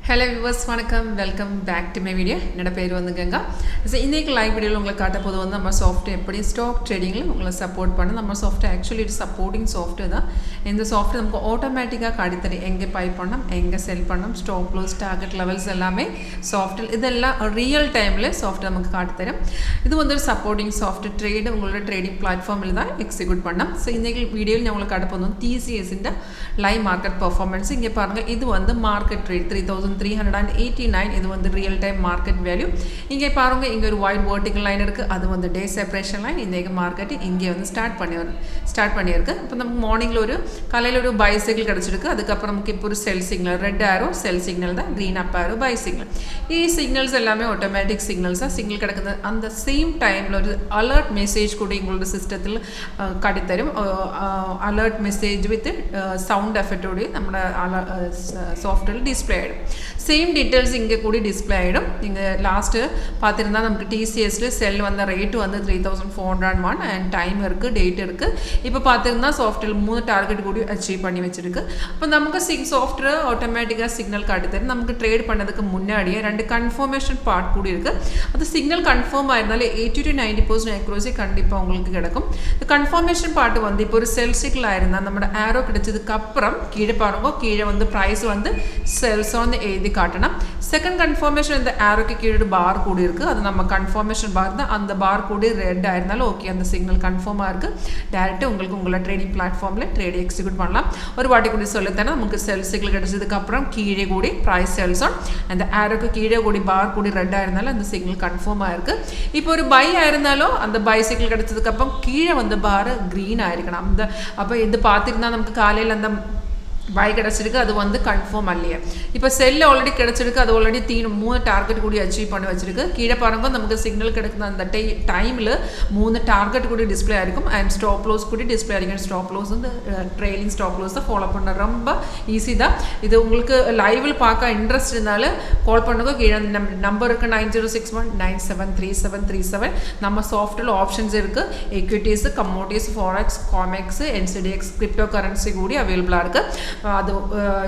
Hello viewers, welcome back to my video. என்னோட பேர் வந்து கங்கா. So இன்னைக்கு லைவ் வீடியோல உங்களுக்கு காட்ட போது வந்து நம்ம சாஃப்ட்வேர் எப்படி ஸ்டாக் ட்ரேடிங்ல உங்களை சப்போர்ட் பண்ண நம்ம சாஃப்ட்வேர் ஆக்சுவலி இது சப்போர்ட்டிங் சாஃப்ட்வேர் தான். இந்த சாஃப்ட்வேர் நமக்கு ஆட்டோமேட்டிக்கா காட்டி தரும் எங்க பை பண்ணனும், எங்க செல் பண்ணனும், ஸ்டாப் லாஸ், டார்கெட் லெவல்ஸ் எல்லாமே சாஃப்ட்வேர் இதெல்லாம் ரியல் டைம்ல சாஃப்ட்வேர் நமக்கு காட்டி தரும். இது வந்து ஒரு சப்போர்ட்டிங் சாஃப்ட்வேர் ட்ரேட் உங்களோட ட்ரேடிங் பிளாட்ஃபார்மில் தான் எக்ஸிக்யூட் பண்ணலாம். ஸோ இன்னைக்கு வீடியோவில் நான் உங்களுக்கு காட்ட போதும் TCS இந்த லைவ் மார்க்கெட் பெர்ஃபார்மன்ஸ். இங்கே பாருங்க இது வந்து மார்க்கெட் ட்ரேட் 3389 இது வந்து ரியல் டைம் மார்க்கெட் வேல்யூ. இங்கே பாருங்க இங்கே ஒரு ஒயிட் வெர்டிகல் லைன் இருக்குது, அது வந்து டே செப்பரேஷன் லைன். இன்றைக்கு மார்க்கெட் இங்கே வந்து ஸ்டார்ட் பண்ணியிருக்கு. இப்போ நமக்கு மார்னிங்கில் ஒரு காலையில் ஒரு பை சிக்னல் கிடச்சிருக்கு. அதுக்கப்புறம் நமக்கு இப்போ ஒரு செல் சிக்னல், ரெட் ஆரோ செல் சிக்னல் தான், green up arrow by signal. Signals எல்லாமே ஆட்டோமேட்டிக் சிக்னல்ஸாக சிக்னல் கிடக்குது. அந்த சேம் டைமில் ஒரு அலர்ட் மெசேஜ் கூட எங்களோட சிஸ்டத்தில் காட்டித்தரும். அலர்ட் மெசேஜ் வித் சவுண்ட் எஃபெக்டோடைய நம்மளோட சாஃப்ட்வேர் டிஸ்பிளே ஆகிடும். சேம் டீட்டெயில்ஸ் இங்கே கூட டிஸ்பிளே ஆகிடும். நீங்கள் லாஸ்ட்டு பார்த்துருந்தா நமக்கு TCSல செல் வந்த ரேட்டு வந்து 3401 அண்ட் டைம் இருக்குது, டேட் இருக்குது. இப்போ பார்த்துருந்தா சாஃப்ட்வேர் 3 டார்கெட் கூட அச்சீவ் பண்ணி வச்சுருக்கு. அப்போ நமக்கு சாஃப்ட்வேர் ஆட்டோமேட்டிக்காக சிக்னல் காட்டித்தரும். நமக்கு ட்ரேட் பண்ணதுக்கு முன்னாடியே 2 கன்ஃபர்மேஷன் பார்ட் கூட இருக்குது. அது சிக்னல் கன்ஃபார்ம் ஆயிருந்தாலே 80 to 90% அக்யூரசி கண்டிப்பாக உங்களுக்கு கிடைக்கும். இந்த கன்ஃபர்மேஷன் பார்ட் வந்து இப்போ ஒரு செல் சிக்னல் ஆயிருந்தால் நம்மளோட ஆரோ கிடைச்சதுக்கு அப்புறம் கீழே பாருங்க, கீழே வந்து ப்ரைஸ் வந்து செல்ஸ் வந்து எழுதி காட்டணும். செகண்ட் கன்ஃபர்மேஷன் இந்த ஆரோக்கு கீழே பார் கூட இருக்குது, அது நம்ம கன்ஃபர்மேஷன் பார் தான். அந்த பார் கூட ரெட் ஆயிருந்தாலும் ஓகே, அந்த சிக்னல் கன்ஃபார்மாக இருக்குது. டேரெக்டாக உங்களுக்கு உங்களோட ட்ரேடிங் பிளாட்ஃபார்மில் ட்ரேட் எக்ஸிக்யூட் பண்ணலாம். ஒரு வாட்டி கூட சொல்லித்தானே நமக்கு செல் சிக்னல் கிடைச்சதுக்கப்புறம் கீழே கூடி ப்ரைஸ் செல்ஸ் ஆன், அந்த ஆரோக்கு கீழே கூடி பார் கூட ரெட் ஆயிருந்தாலும் அந்த சிக்னல் கன்ஃபார்மாக இருக்குது. இப்போ ஒரு பை ஆயிருந்தாலும் அந்த பை சிக்னல் கிடைச்சதுக்கப்புறம் கீழே வந்து பார் க்ரீன் ஆயிருக்கணும். அந்த அப்போ இது பார்த்துருந்தா நமக்கு காலையில் அந்த பை கிடச்சிருக்கு, அது வந்து கன்ஃபார்ம் இல்லையே. இப்போ செல்லு ஆல்ரெடி கிடச்சிருக்கு, அது ஆல்ரெடி 3 டார்கெட் கூட அச்சீவ் பண்ணி வச்சிருக்கு. கீழே பாருங்க நமக்கு சிக்னல் கிடைக்குது. அந்த டைமில் 3 டார்கெட் கூட டிஸ்பிளே ஆகிருக்கும் அண்ட் ஸ்டாப் லாஸ் கூட டிஸ்பிளே ஆகிருக்கும். ஸ்டாப் லாஸ் வந்து ட்ரெயிலிங் ஸ்டாப் லாஸ் தான் ஃபாலோ பண்ண ரொம்ப ஈஸி தான். இது உங்களுக்கு லைவில் பார்க்க இன்ட்ரெஸ்ட் இருந்தாலும் கால் பண்ணுங்க. கீழே நம்பர் இருக்குது 9061973737. நம்ம சாஃப்ட்வேர் ஆப்ஷன்ஸ் இருக்குது. Equities, commodities, forex, COMEX, NCDEX crypto currency கூட அவைலபிளாக இருக்குது. அது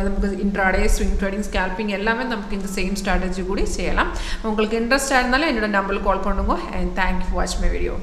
நமக்கு இன்ட்ராடே, ஸ்விங் ட்ரேடிங், ஸ்கேல்பிங் எல்லாமே நமக்கு இந்த சேம் ஸ்ட்ராட்டஜி கூட செய்யலாம். உங்களுக்கு இன்ட்ரெஸ்டாக இருந்தாலும் என்னோட நம்பருக்கு கால் பண்ணுங்க. And thank you for watch my video.